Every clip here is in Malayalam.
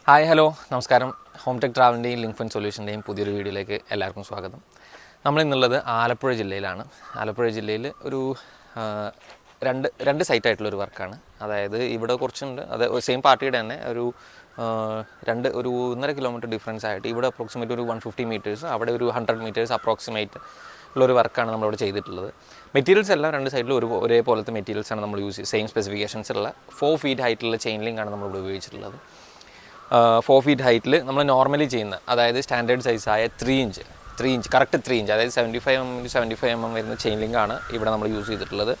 ഹായ് ഹലോ നമസ്കാരം. ഹോം ടെക് ട്രാവലിൻ്റെയും ലിങ്ക് ഫണ്ട് സൊല്യൂഷൻ്റെയും പുതിയൊരു വീഡിയോയിലേക്ക് എല്ലാവർക്കും സ്വാഗതം. നമ്മളിന്നുള്ളത് ആലപ്പുഴ ജില്ലയിലാണ്. ആലപ്പുഴ ജില്ലയിൽ ഒരു രണ്ട് സൈറ്റായിട്ടുള്ളൊരു വർക്കാണ്. അതായത് ഇവിടെ കുറച്ചുണ്ട്, അത് സെയിം പാർട്ടിയുടെ തന്നെ ഒരു 1.5 കിലോമീറ്റർ ഡിഫറൻസ് ആയിട്ട് ഇവിടെ അപ്രോക്സിമേറ്റ് ഒരു 150 മീറ്റേഴ്സ്, അവിടെ ഒരു 100 മീറ്റേഴ്സ് അപ്രോക്സിമേറ്റ് ഉള്ളൊരു വർക്കാണ് നമ്മളിവിടെ ചെയ്തിട്ടുള്ളത്. മെറ്റീരിയൽസ് എല്ലാം രണ്ട് സൈഡിലും ഒരേപോലത്തെ മെറ്റീരിയൽസാണ് നമ്മൾ യൂസ് ചെയ്യുന്നത്. സെയിം സ്പെസിഫിക്കേഷൻസ് ഉള്ള 4 ഫീറ്റ് ഹൈറ്റുള്ള ചെയിൻ ലിങ്കാണ് നമ്മളിവിടെ ഉപയോഗിച്ചിട്ടുള്ളത്. 4 ഫീറ്റ് ഹൈറ്റിൽ നമ്മൾ നോർമലി ചെയ്യുന്ന, അതായത് സ്റ്റാൻഡേർഡ് സൈസായ 3 ഇഞ്ച് കറക്റ്റ് 3 ഇഞ്ച്, അതായത് 75 mm 75 mm വരുന്ന ചെയിൻ ലിങ്കാണ് ഇവിടെ നമ്മൾ യൂസ് ചെയ്തിട്ടുള്ളത്.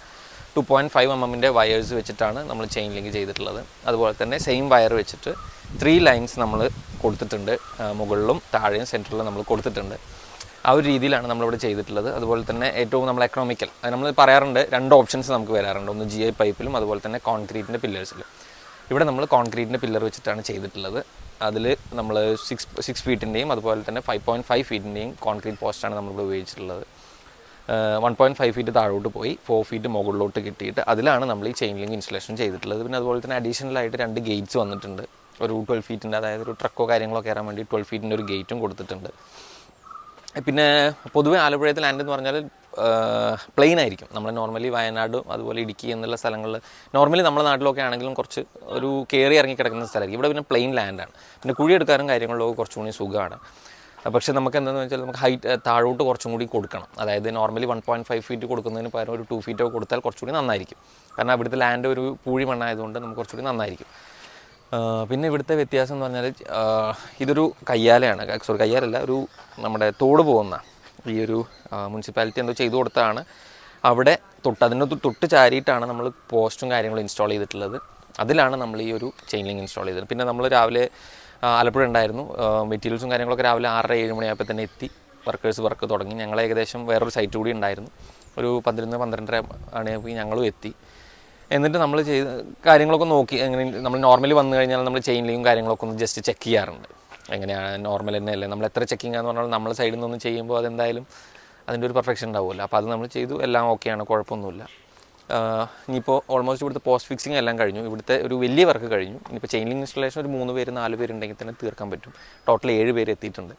2.5 mm വയേഴ്സ് വെച്ചിട്ടാണ് നമ്മൾ ചെയിൻ ലിങ്ക് ചെയ്തിട്ടുള്ളത്. അതുപോലെ തന്നെ സെയിം വയർ വെച്ചിട്ട് 3 ലൈൻസ് നമ്മൾ കൊടുത്തിട്ടുണ്ട്. മുകളിലും താഴെയും സെൻറ്ററിലും നമ്മൾ കൊടുത്തിട്ടുണ്ട്. ആ ഒരു രീതിയിലാണ് നമ്മളിവിടെ ചെയ്തിട്ടുള്ളത്. അതുപോലെ തന്നെ ഏറ്റവും നമ്മൾ എക്കണോമിക്കൽ, നമ്മൾ പറയാറുണ്ട് 2 ഓപ്ഷൻസ് നമുക്ക് വരാറുണ്ട്. ഒന്ന് GI പൈപ്പിലും അതുപോലെ തന്നെ കോൺക്രീറ്റിൻ്റെ പില്ലേഴ്സിലും. ഇവിടെ നമ്മൾ കോൺക്രീറ്റിൻ്റെ പില്ലർ വെച്ചിട്ടാണ് ചെയ്തിട്ടുള്ളത്. അതിൽ നമ്മൾ 6 ഫീറ്റിൻ്റെയും അതുപോലെ തന്നെ 5.5 ഫീറ്റിൻ്റെയും കോൺക്രീറ്റ് പോസ്റ്റാണ് നമ്മളിവിടെ ഉപയോഗിച്ചിട്ടുള്ളത്. 1.5 ഫീറ്റ് താഴോട്ട് പോയി 4 ഫീറ്റ് മുകളിലോട്ട് കിട്ടിയിട്ട് അതിലാണ് നമ്മൾ ഈ ചെയിൻ ലിങ്ക് ഇൻസ്റ്റലേഷൻ ചെയ്തിട്ടുള്ളത്. പിന്നെ അതുപോലെ തന്നെ അഡീഷണലായിട്ട് 2 ഗേറ്റ്സ് വന്നിട്ടുണ്ട്. ഒരു 12 ഫീറ്റിൻ്റെ, അതായത് ഒരു ട്രക്കോ കാര്യങ്ങളോ കയറാൻ വേണ്ടി 12 ഫീറ്റിൻ്റെ ഒരു ഗേറ്റും കൊടുത്തിട്ടുണ്ട്. പിന്നെ പൊതുവെ ആലപ്പുഴത്തെ ലാൻഡ് എന്ന് പറഞ്ഞാൽ പ്ലെയിൻ ആയിരിക്കും. നമ്മൾ നോർമലി വയനാടും അതുപോലെ ഇടുക്കി എന്നുള്ള സ്ഥലങ്ങളിൽ നോർമലി നമ്മുടെ നാട്ടിലൊക്കെ ആണെങ്കിലും കുറച്ച് ഒരു കയറി ഇറങ്ങി കിടക്കുന്ന സ്ഥലമായിരിക്കും. ഇവിടെ പിന്നെ പ്ലെയിൻ ലാൻഡാണ്. പിന്നെ കുഴിയെടുക്കാനും കാര്യങ്ങളിലൊക്കെ കുറച്ചും കൂടി സുഖമാണ്. പക്ഷേ നമുക്ക് എന്താണെന്ന് വെച്ചാൽ നമുക്ക് ഹൈറ്റ് താഴോട്ട് കുറച്ചും കൂടി കൊടുക്കണം. അതായത് നോർമലി 1.5 ഫീറ്റ് കൊടുക്കുന്നതിന് പകരം ഒരു 2 ഫീറ്റോ കൊടുത്താൽ കുറച്ചുകൂടി നന്നായിരിക്കും. കാരണം ഇവിടുത്തെ ലാൻഡ് ഒരു പൂഴി മണ്ണായതുകൊണ്ട് നമുക്ക് കുറച്ചുകൂടി നന്നായിരിക്കും. പിന്നെ ഇവിടുത്തെ വ്യത്യാസം എന്ന് പറഞ്ഞാൽ ഇതൊരു കയ്യാലയാണ്. കയ്യാലല്ല, ഒരു നമ്മുടെ തോട് പോകുന്ന ഈ ഒരു മുനിസിപ്പാലിറ്റി എന്തോ ചെയ്തു കൊടുത്തതാണ്. അവിടെ അതിന് തൊട്ട് ചാരിയിട്ടാണ് നമ്മൾ പോസ്റ്റും കാര്യങ്ങളും ഇൻസ്റ്റാൾ ചെയ്തിട്ടുള്ളത്. അതിലാണ് നമ്മൾ ഈ ഒരു ചെയിൻ ലിങ്ക് ഇൻസ്റ്റാൾ ചെയ്തത്. പിന്നെ നമ്മൾ രാവിലെ ആലപ്പുഴ ഉണ്ടായിരുന്നു. മെറ്റീരിയൽസും കാര്യങ്ങളൊക്കെ രാവിലെ 6-7 മണിയായപ്പോൾ തന്നെ എത്തി. വർക്ക് തുടങ്ങി. ഞങ്ങൾ ഏകദേശം വേറൊരു സൈറ്റ് കൂടി ഉണ്ടായിരുന്നു. ഒരു 11-12 മണിയായപ്പോൾ ഞങ്ങളും എത്തി. എന്നിട്ട് നമ്മൾ ചെയ്ത കാര്യങ്ങളൊക്കെ നോക്കി. എങ്ങനെ നമ്മൾ നോർമലി വന്നു കഴിഞ്ഞാൽ നമ്മൾ ചെയിൻ ലിങ്കും കാര്യങ്ങളൊക്കെ ഒന്ന് ജസ്റ്റ് ചെക്ക് ചെയ്യാറുണ്ട്. എങ്ങനെയാണ് നോർമൽ തന്നെയല്ലേ, നമ്മൾ എത്ര ചെക്കിംഗ് എന്ന് പറഞ്ഞാൽ നമ്മൾ സൈഡിൽ നിന്നൊന്നും ചെയ്യുമ്പോൾ അതെന്തായാലും അതിൻ്റെ ഒരു പെർഫെക്ഷൻ ഉണ്ടാവുമല്ലോ. അപ്പോൾ അത് നമ്മൾ ചെയ്തു. എല്ലാം ഓക്കെയാണ്, കുഴപ്പമൊന്നുമില്ല. ഇനിയിപ്പോൾ ഓൾമോസ്റ്റ് ഇവിടുത്തെ പോസ്റ്റ് ഫിക്സിങ് എല്ലാം കഴിഞ്ഞു. ഇവിടുത്തെ ഒരു വലിയ വർക്ക് കഴിഞ്ഞു. ഇനിയിപ്പോൾ ചെയിൻ ലിങ്ക് ഇൻസ്റ്റലേഷൻ ഒരു 3 പേര് 4 പേരുണ്ടെങ്കിൽ തന്നെ തീർക്കാൻ പറ്റും. ടോട്ടൽ 7 പേര് എത്തിയിട്ടുണ്ട്.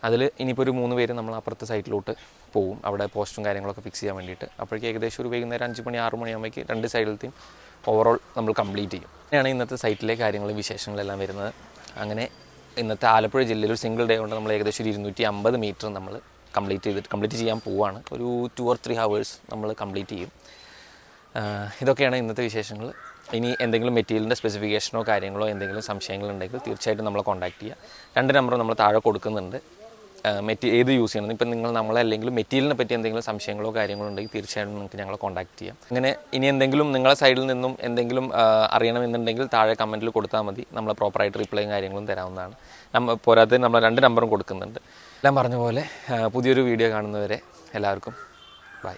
അതിൽ ഇനിയിപ്പോൾ ഒരു 3 പേര് നമ്മൾ അപ്പുറത്തെ സൈറ്റിലോട്ട് പോകും, അവിടെ പോസ്റ്റും കാര്യങ്ങളൊക്കെ ഫിക്സ് ചെയ്യാൻ വേണ്ടിയിട്ട്. അപ്പോഴേക്ക് ഏകദേശം ഒരു വൈകുന്നേരം 5 മണി 6 മണിയാകുമ്പോഴേക്ക് 2 സൈഡിലത്തെയും ഓവറോൾ നമ്മൾ കംപ്ലീറ്റ് ചെയ്യും. അങ്ങനെയാണ് ഇന്നത്തെ സൈറ്റിലെ കാര്യങ്ങളും വിശേഷങ്ങളെല്ലാം വരുന്നത്. അങ്ങനെ ഇന്നത്തെ ആലപ്പുഴ ജില്ലയിൽ ഒരു സിംഗിൾ ഡേ കൊണ്ട് നമ്മൾ ഏകദേശം ഒരു 250 മീറ്റർ നമ്മൾ കംപ്ലീറ്റ് ചെയ്യാൻ പോവുകയാണ്. ഒരു 2 or 3 hours നമ്മൾ കംപ്ലീറ്റ് ചെയ്യും. ഇതൊക്കെയാണ് ഇന്നത്തെ വിശേഷങ്ങൾ. ഇനി എന്തെങ്കിലും മെറ്റീരിയലിൻ്റെ സ്പെസിഫിക്കേഷനോ കാര്യങ്ങളോ എന്തെങ്കിലും സംശയങ്ങളുണ്ടെങ്കിൽ തീർച്ചയായിട്ടും നമ്മളെ കോൺടാക്ട് ചെയ്യുക. 2 നമ്പർ നമ്മൾ താഴെ കൊടുക്കുന്നുണ്ട്. ഏത് യൂസ് ചെയ്യണം, ഇപ്പം നിങ്ങൾ നമ്മളല്ലെങ്കിലും മെറ്റീരിയലിനെ പറ്റി എന്തെങ്കിലും സംശയങ്ങളോ കാര്യങ്ങളോ ഉണ്ടെങ്കിൽ തീർച്ചയായിട്ടും നിങ്ങൾക്ക് ഞങ്ങളെ കോൺടാക്ട് ചെയ്യാം. അങ്ങനെ ഇനി എന്തെങ്കിലും നിങ്ങളുടെ സൈഡിൽ നിന്നും എന്തെങ്കിലും അറിയണമെന്നുണ്ടെങ്കിൽ താഴെ കമൻറ്റിൽ കൊടുത്താൽ മതി. നമ്മൾ പ്രോപ്പറായിട്ട് റിപ്ലൈയും കാര്യങ്ങളും തരാവുന്നതാണ്. പോരാതെ നമ്മൾ 2 നമ്പറും കൊടുക്കുന്നുണ്ട്. എല്ലാം പറഞ്ഞ പോലെ പുതിയൊരു വീഡിയോ കാണുന്നവരെ എല്ലാവർക്കും ബൈ.